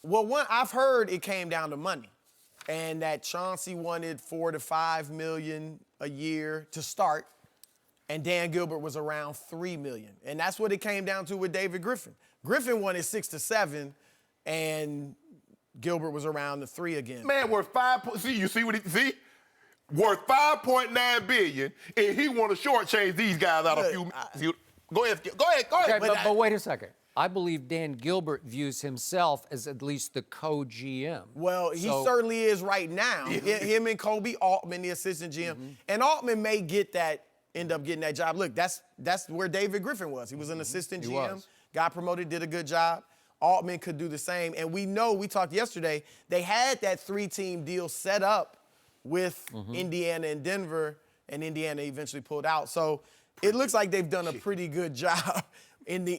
Well, I've heard it came down to money, and that Chauncey wanted $4 to $5 million a year to start, and Dan Gilbert was around $3 million, and that's what it came down to with David Griffin. Griffin wanted 6 to 7, and Gilbert was around the 3 again. Man, worth worth $5.9 billion, and he want to shortchange these guys out a few. Go ahead. Okay, but wait a second. I believe Dan Gilbert views himself as at least the co-GM. Well, he certainly is right now. Him and Kobe Altman, the assistant GM, and Altman may end up getting that job. Look, that's where David Griffin was. He was an assistant GM, got promoted, did a good job. Altman could do the same, and we talked yesterday, they had that 3-team deal set up with Indiana and Denver, and Indiana eventually pulled out. So it looks like they've done a pretty good job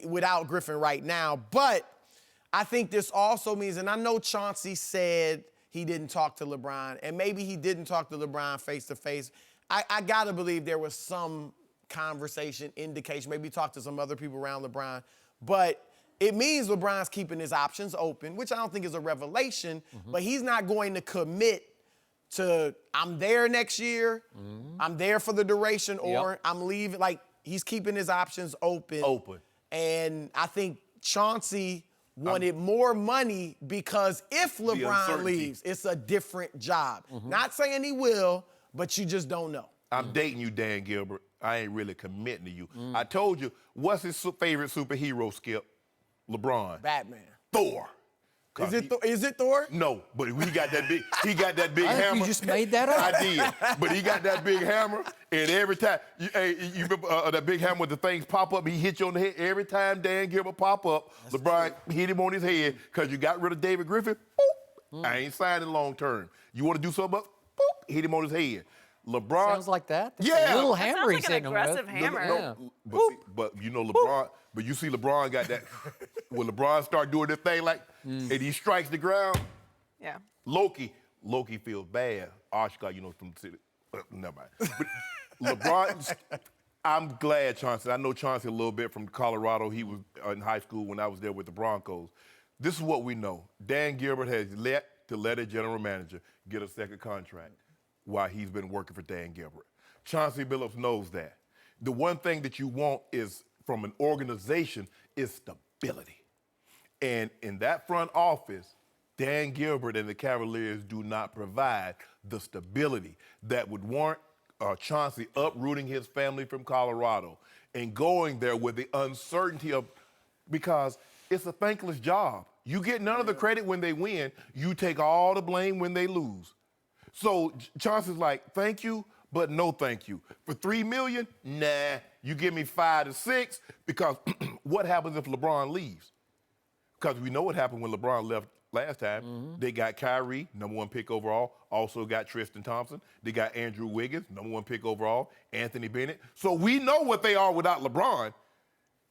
without Griffin right now. But I think this also means, and I know Chauncey said he didn't talk to LeBron, and maybe he didn't talk to LeBron face-to-face. I got to believe there was some conversation, indication, maybe talk to some other people around LeBron. But it means LeBron's keeping his options open, which I don't think is a revelation, but he's not going to commit to, I'm there next year, I'm there for the duration, or I'm leaving. Like, he's keeping his options open. And I think Chauncey wanted more money because if LeBron leaves, it's a different job. Not saying he will, but you just don't know. I'm dating you, Dan Gilbert. I ain't really committing to you. I told you, what's his favorite superhero, Skip? LeBron. Batman. Thor. Is it Thor? No, but he got that big hammer. You just made that up. I did, but he got that big hammer, and every time, you remember that big hammer with the things pop up, he hit you on the head. Every time Dan Gilbert pop up, LeBron hit him on his head because you got rid of David Griffin. Boop. I ain't signing long term. You want to do something else? Boop. Hit him on his head. LeBron. Sounds like that. That's a little hammer he's hitting him with. with. Aggressive hammer. No, but you know LeBron. But you see LeBron got that. When LeBron start doing this thing and he strikes the ground. Yeah. Loki feels bad. Oshkosh, from the city. Never mind. But LeBron, I'm glad Chauncey. I know Chauncey a little bit from Colorado. He was in high school when I was there with the Broncos. This is what we know. Dan Gilbert has let a general manager get a second contract while he's been working for Dan Gilbert. Chauncey Billups knows that. The one thing that you want is from an organization is stability. And in that front office, Dan Gilbert and the Cavaliers do not provide the stability that would warrant Chauncey uprooting his family from Colorado and going there with the uncertainty of, because it's a thankless job. You get none of the credit when they win. You take all the blame when they lose. So Chauncey's like, thank you, but no thank you. For $3 million, nah, you give me 5 to 6, because what happens if LeBron leaves? Because we know what happened when LeBron left last time. They got Kyrie, #1 pick overall, also got Tristan Thompson. They got Andrew Wiggins, #1 pick overall, Anthony Bennett. So we know what they are without LeBron.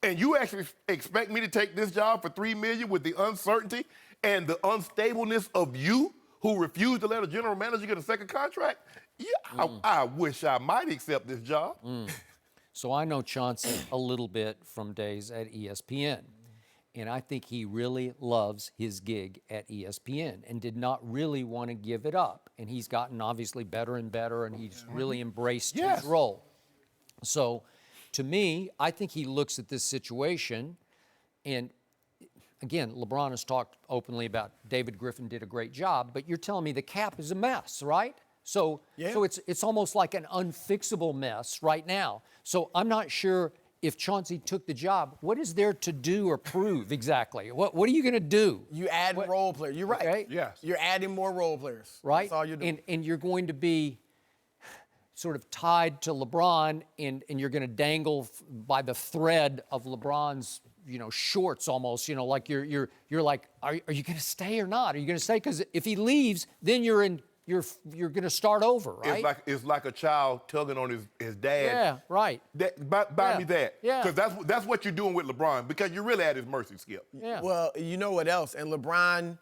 And you actually expect me to take this job for $3 million with the uncertainty and the unstableness of you, who refused to let a general manager get a second contract? Yeah, I wish I might accept this job. So I know Chauncey a little bit from days at ESPN. And I think he really loves his gig at ESPN and did not really want to give it up. And he's gotten obviously better and better, and he's really embraced his role. So to me, I think he looks at this situation, and again, LeBron has talked openly about David Griffin did a great job, but you're telling me the cap is a mess, right? So it's almost like an unfixable mess right now. So I'm not sure if Chauncey took the job, what is there to do or prove exactly? What are you going to do? You add role players. You're right. Okay? Yes. You're adding more role players. Right? That's all you're doing. And you're going to be sort of tied to LeBron, and you're going to dangle by the thread of LeBron's, shorts almost. Like you're like, are you going to stay or not? Are you going to stay? Because if he leaves, then you're going to start over, right? It's like a child tugging on his dad. Yeah, right. Buy me that. Yeah. Because that's what you're doing with LeBron, because you're really at his mercy, Skip. Yeah. Well, you know what else? And LeBron,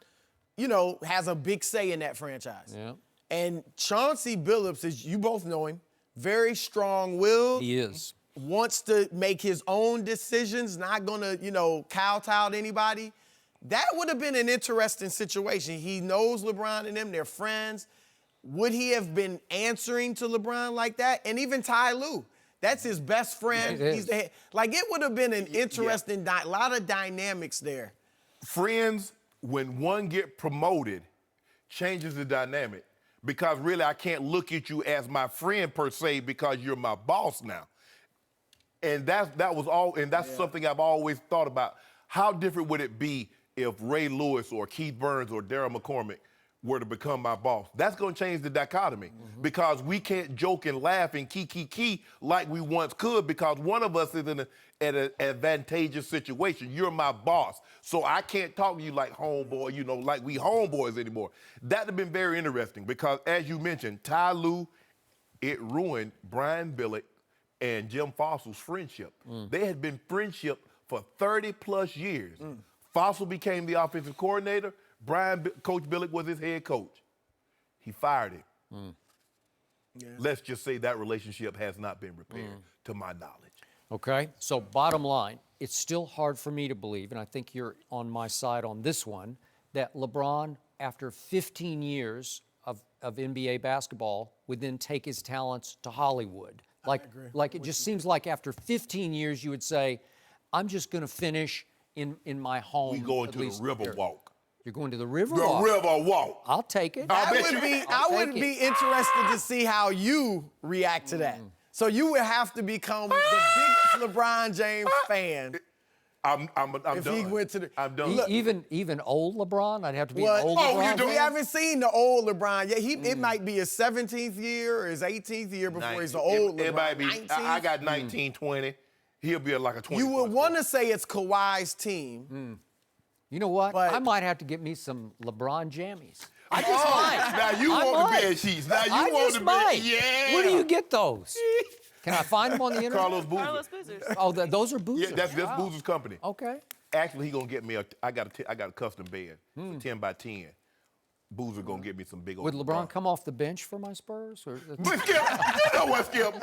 has a big say in that franchise. Yeah. And Chauncey Billups, you both know him, very strong-willed. He is. Wants to make his own decisions, not going to, kowtow to anybody. that would have been an interesting situation. He knows LeBron and them, they're friends. Would he have been answering to LeBron like that? And even Ty Lue, that's his best friend. He's the head. Like, it would have been an interesting, lot of dynamics there. Friends, when one get promoted, changes the dynamic. Because really, I can't look at you as my friend per se because you're my boss now. And that's something I've always thought about. How different would it be if Ray Lewis or Keith Burns or Daryl McCormick were to become my boss? That's going to change the dichotomy because we can't joke and laugh and key like we once could because one of us is in an advantageous situation. You're my boss, so I can't talk to you like homeboy, like we homeboys anymore. That would have been very interesting because, as you mentioned, Ty Lue, it ruined Brian Billick and Jim Fossil's friendship. They had been friendship for 30-plus years. Fossil became the offensive coordinator. Coach Billick was his head coach. He fired him. Yeah. Let's just say that relationship has not been repaired, to my knowledge. Okay, so bottom line, it's still hard for me to believe, and I think you're on my side on this one, that LeBron, after 15 years of NBA basketball, would then take his talents to Hollywood. Like it just seems like after 15 years, you would say, I'm just going to finish in my home. We going to the Riverwalk. You're going to the Riverwalk? The Riverwalk. I'll take it. I would be interested to see how you react to that. So you would have to become the biggest LeBron James fan. I'm if done. He went to the, I'm done. Even old LeBron? I'd have to be an old LeBron fan? We haven't seen the old LeBron yet. It might be his 17th year or his 18th year before he's the old LeBron. It might be. I got 19, 20. He'll be like a 20. You would want to say it's Kawhi's team. You know what? But I might have to get me some LeBron jammies. I just might. Now you want the bed sheets. Now you want the bed. Yeah. Where do you get those? Can I find them on the internet? Carlos Boozer's. Oh, those are Boozer's. Yeah, that's Boozer's company. Okay. Actually, he gonna get me I got a custom bed, 10 by 10. Boozer gonna get me some big old. Would LeBron come off the bench for my Spurs? Or? But Skip, you know what, Skip?